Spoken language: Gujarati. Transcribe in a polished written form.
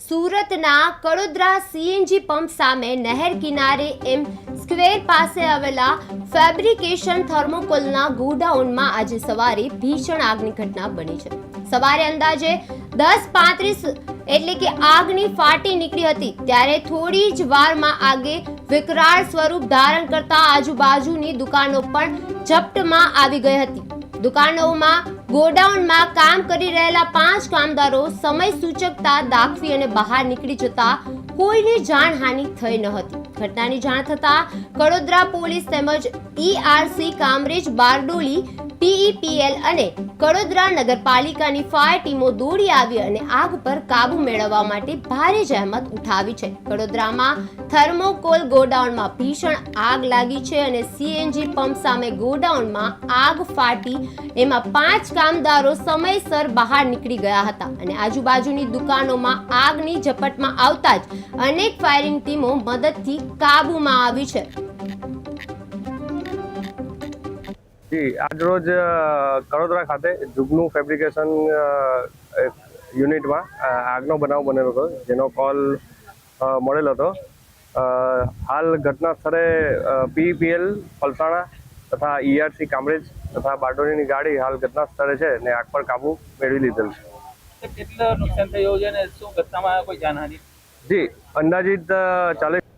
સુરતના કડોદરા સીએનજી પંપ સામે નહેર કિનારે એમ સ્ક્વેર પાસે આવેલા ફેબ્રિકેશન થર્મોકોલના ગોડાઉનમાં આજે સવારે ભીષણ આગની ઘટના બની છે. સવારે અંદાજે 10:35 એટલે કે આગની ફાટી નીકળી હતી. ત્યારે થોડી જ વારમાં આગે વિકરાળ સ્વરૂપ ધારણ કરતા આજુબાજુની દુકાનો પણ ઝપટમાં આવી ગઈ હતી. દુકાનોમાં ગોડાઉનમાં કામ કરી રહેલા 5 કામદારો સમય સૂચકતા દાખવી અને બહાર નીકળી જતા કોઈને જાનહાનિ થઈ ન હતી. ઘટનાની જાણ થતા કડોદરા પોલીસ તેમજ ERC કામરેજ બારડોલી PEPL અને કડોદરા નગરપાલિકાની ફાયર ટીમો દોડી આવી અને આગ પર કાબુ મેળવવા માટે ભારે જહેમત ઉઠાવી છે. કડોદરામાં થર્મોકોલ ગોડાઉનમાં ભીષણ આગ લાગી છે અને CNG પંપ સામે ગોડાઉનમાં આગ ફાટી એમાં 5 કામદારો સમયસર બહાર નીકળી ગયા હતા અને આજુબાજુની દુકાનોમાં આગની ઝપટમાં આવતા જ અનેક ફાયરિંગ ટીમો મદદથી કાબુમાં આવી છે. આજરોજ કડોદરા ખાતે જુગનું ફેબ્રિકેશન યુનિટમાં આગનો બનાવ બનેલો હતો, જેનો કોલ મળેલો હતો. હાલ ઘટના સ્થળે PEPL પલસાણા તથા ERC કામરેજ તથા બારડોલીની ગાડી હાલ ઘટના સ્થળે છે ને આગ પર કાબુ મેળવી લીધેલ છે. કેટલું નુકસાન થયું છે અને શું ઘટનામાં કોઈ જાનહાનિ? જી, અંદાજિત 40